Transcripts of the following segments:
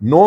9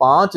5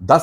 10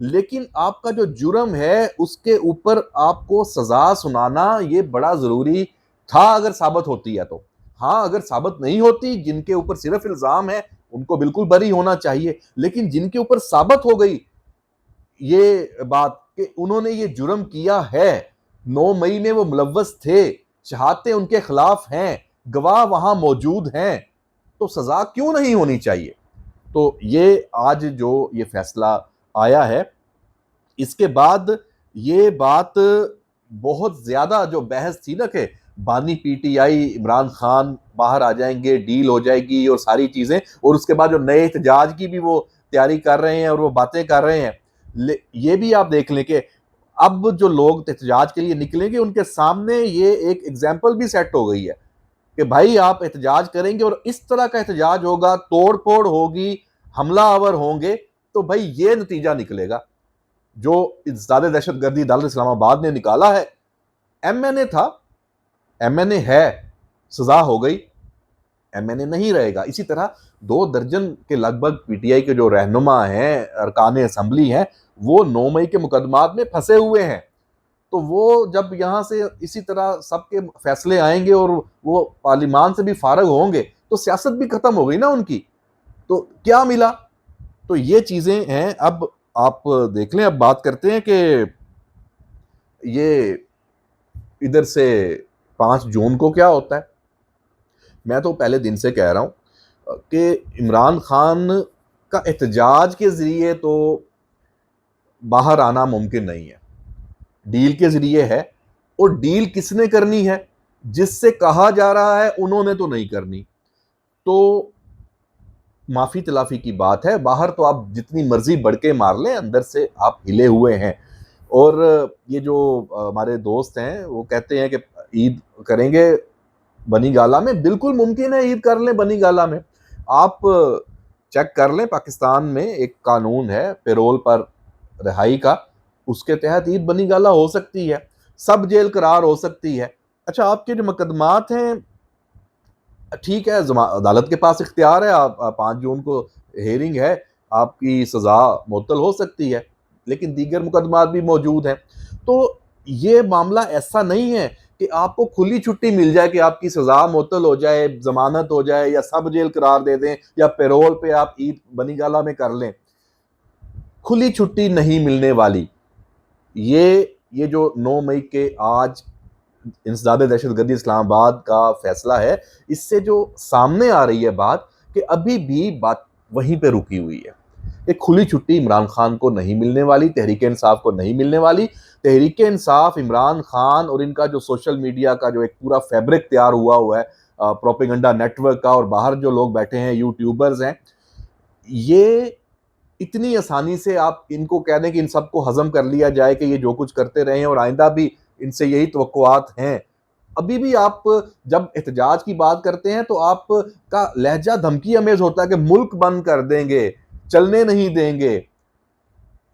لیکن آپ کا جو جرم ہے اس کے اوپر آپ کو سزا سنانا یہ بڑا ضروری تھا اگر ثابت ہوتی ہے تو. ہاں اگر ثابت نہیں ہوتی، جن کے اوپر صرف الزام ہے ان کو بالکل بری ہونا چاہیے، لیکن جن کے اوپر ثابت ہو گئی یہ بات کہ انہوں نے یہ جرم کیا ہے، 9 مئی میں وہ ملوث تھے، شہادتیں ان کے خلاف ہیں، گواہ وہاں موجود ہیں، تو سزا کیوں نہیں ہونی چاہیے؟ تو یہ آج جو یہ فیصلہ آیا ہے، اس کے بعد یہ بات بہت زیادہ جو بحث تھی نا کہ بانی P T I Imran Khan باہر آ جائیں گے، ڈیل ہو جائے گی اور ساری چیزیں، اور اس کے بعد جو نئے احتجاج کی بھی وہ تیاری کر رہے ہیں اور وہ باتیں کر رہے ہیں، یہ بھی آپ دیکھ لیں کہ اب جو لوگ احتجاج کے لیے نکلیں گے ان کے سامنے یہ ایک ایگزامپل بھی سیٹ ہو گئی ہے کہ بھائی آپ احتجاج کریں گے اور اس طرح کا احتجاج ہوگا، توڑ پھوڑ ہوگی، حملہ آور ہوں گے، تو بھائی یہ نتیجہ نکلے گا جو زیادہ دہشت گردی دل اسلام آباد نے نکالا ہے. ایم این اے تھا، ایم این اے ہے، سزا ہو گئی، ایم این اے نہیں رہے گا. اسی طرح 2 درجن کے لگ بھگ پی ٹی آئی کے جو رہنما ہیں، ارکان اسمبلی ہیں، وہ 9 مئی کے مقدمات میں پھنسے ہوئے ہیں. تو وہ جب یہاں سے اسی طرح سب کے فیصلے آئیں گے اور وہ پارلیمان سے بھی فارغ ہوں گے تو سیاست بھی ختم ہو گئی نا ان کی، تو کیا ملا؟ تو یہ چیزیں ہیں. اب آپ دیکھ لیں، اب بات کرتے ہیں کہ یہ ادھر سے 5 جون کو کیا ہوتا ہے. میں تو پہلے دن سے کہہ رہا ہوں کہ عمران خان کا احتجاج کے ذریعے تو باہر آنا ممکن نہیں ہے، ڈیل کے ذریعے ہے. اور ڈیل کس نے کرنی ہے؟ جس سے کہا جا رہا ہے انہوں نے تو نہیں کرنی. تو معافی تلافی کی بات ہے، باہر تو آپ جتنی مرضی بڑھ کے مار لیں، اندر سے آپ ہلے ہوئے ہیں. اور یہ جو ہمارے دوست ہیں وہ کہتے ہیں کہ عید کریں گے بنی گالہ میں، بالکل ممکن ہے عید کر لیں بنی گالہ میں. آپ چیک کر لیں، پاکستان میں ایک قانون ہے پیرول پر رہائی کا، اس کے تحت عید بنی گالہ ہو سکتی ہے، سب جیل قرار ہو سکتی ہے. اچھا آپ کے جو مقدمات ہیں ٹھیک ہے، عدالت کے پاس اختیار ہے، آپ 5 جون کو ہیئرنگ ہے، آپ کی سزا معطل ہو سکتی ہے، لیکن دیگر مقدمات بھی موجود ہیں. تو یہ معاملہ ایسا نہیں ہے کہ آپ کو کھلی چھٹی مل جائے کہ آپ کی سزا معطل ہو جائے، ضمانت ہو جائے یا سب جیل قرار دے دیں یا پیرول پہ آپ عید بنی گالہ میں کر لیں. کھلی چھٹی نہیں ملنے والی. یہ جو 9 مئی کے آج انسداد دہشت گردی اسلام آباد کا فیصلہ ہے، اس سے جو سامنے آ رہی ہے بات کہ ابھی بھی بات وہیں پہ رکی ہوئی ہے. ایک کھلی چھٹی عمران خان کو نہیں ملنے والی، تحریک انصاف کو نہیں ملنے والی. تحریک انصاف، عمران خان اور ان کا جو سوشل میڈیا کا جو ایک پورا فیبرک تیار ہوا ہے پروپیگنڈا نیٹ ورک کا، اور باہر جو لوگ بیٹھے ہیں یوٹیوبرز ہیں، یہ اتنی آسانی سے آپ ان کو کہہ دیں کہ ان سب کو ہضم کر لیا جائے کہ یہ جو کچھ کرتے رہے ہیں اور آئندہ بھی ان سے یہی توقعات ہیں. ابھی بھی آپ جب احتجاج کی بات کرتے ہیں تو آپ کا لہجہ دھمکی امیز ہوتا ہے کہ ملک بند کر دیں گے، چلنے نہیں دیں گے.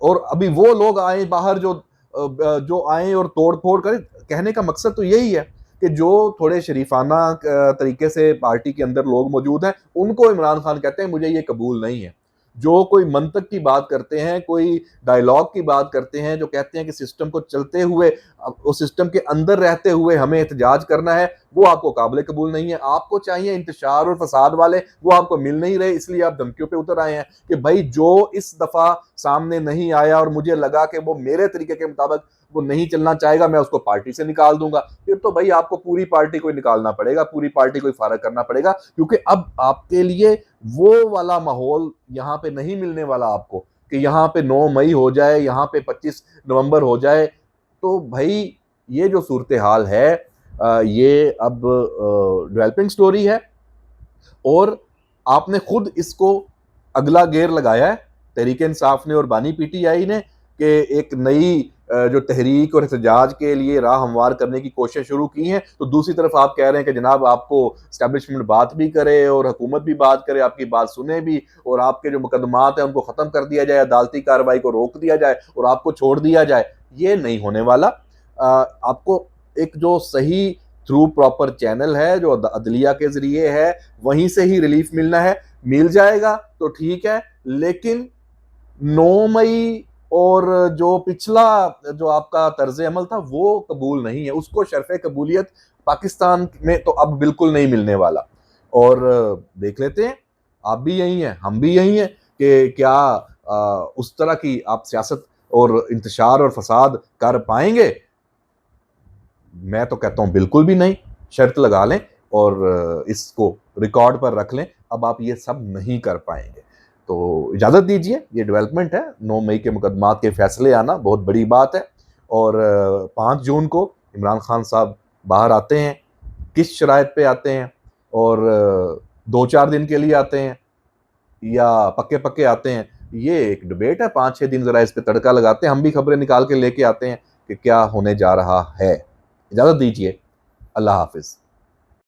اور ابھی وہ لوگ آئیں باہر جو آئیں اور توڑ پھوڑ کریں. کہنے کا مقصد تو یہی ہے کہ جو تھوڑے شریفانہ طریقے سے پارٹی کے اندر لوگ موجود ہیں ان کو عمران خان کہتے ہیں مجھے یہ قبول نہیں ہے. جو کوئی منطق کی بات کرتے ہیں، کوئی ڈائیلاگ کی بات کرتے ہیں، جو کہتے ہیں کہ سسٹم کو چلتے ہوئے، اس سسٹم کے اندر رہتے ہوئے ہمیں احتجاج کرنا ہے، وہ آپ کو قابل قبول نہیں ہے. آپ کو چاہیے انتشار اور فساد والے، وہ آپ کو مل نہیں رہے، اس لیے آپ دھمکیوں پہ اتر آئے ہیں کہ بھائی جو اس دفعہ سامنے نہیں آیا اور مجھے لگا کہ وہ میرے طریقے کے مطابق وہ نہیں چلنا چاہے گا، میں اس کو پارٹی سے نکال دوں گا. پھر تو بھائی آپ کو پوری پارٹی کو نکالنا پڑے گا، پوری پارٹی کو فارغ کرنا پڑے گا، کیونکہ اب آپ کے لیے وہ والا ماحول یہاں پہ نہیں ملنے والا آپ کو کہ یہاں پہ 9 مئی ہو جائے، یہاں پہ 25 نومبر ہو جائے. تو بھائی یہ جو صورتحال ہے یہ اب ڈیولپنگ سٹوری ہے، اور آپ نے خود اس کو اگلا گیئر لگایا ہے تحریک انصاف نے اور بانی پی ٹی آئی نے کہ ایک نئی جو تحریک اور احتجاج کے لیے راہ ہموار کرنے کی کوشش شروع کی ہیں. تو دوسری طرف آپ کہہ رہے ہیں کہ جناب آپ کو اسٹیبلشمنٹ بات بھی کرے اور حکومت بھی بات کرے، آپ کی بات سنے بھی، اور آپ کے جو مقدمات ہیں ان کو ختم کر دیا جائے، عدالتی کارروائی کو روک دیا جائے اور آپ کو چھوڑ دیا جائے. یہ نہیں ہونے والا. آپ کو ایک جو صحیح تھرو پراپر چینل ہے جو عدلیہ کے ذریعے ہے، وہیں سے ہی ریلیف ملنا ہے، مل جائے گا تو ٹھیک ہے. لیکن 9 مئی اور جو پچھلا جو آپ کا طرز عمل تھا وہ قبول نہیں ہے، اس کو شرف قبولیت پاکستان میں تو اب بالکل نہیں ملنے والا۔ اور دیکھ لیتے ہیں، آپ بھی یہی ہیں، ہم بھی یہی ہیں، کہ کیا اس طرح کی آپ سیاست اور انتشار اور فساد کر پائیں گے؟ میں تو کہتا ہوں بالکل بھی نہیں۔ شرط لگا لیں اور اس کو ریکارڈ پر رکھ لیں، اب آپ یہ سب نہیں کر پائیں گے۔ تو اجازت دیجئے، یہ ڈیولپمنٹ ہے، 9 مئی کے مقدمات کے فیصلے آنا بہت بڑی بات ہے، اور 5 جون کو عمران خان صاحب باہر آتے ہیں، کس شرائط پہ آتے ہیں، اور 2-4 دن کے لیے آتے ہیں یا پکے پکے آتے ہیں، یہ ایک ڈیبیٹ ہے۔ 5-6 دن ذرا اس پہ تڑکا لگاتے ہیں، ہم بھی خبریں نکال کے لے کے آتے ہیں کہ کیا ہونے جا رہا ہے۔ اجازت دیجئے، اللہ حافظ۔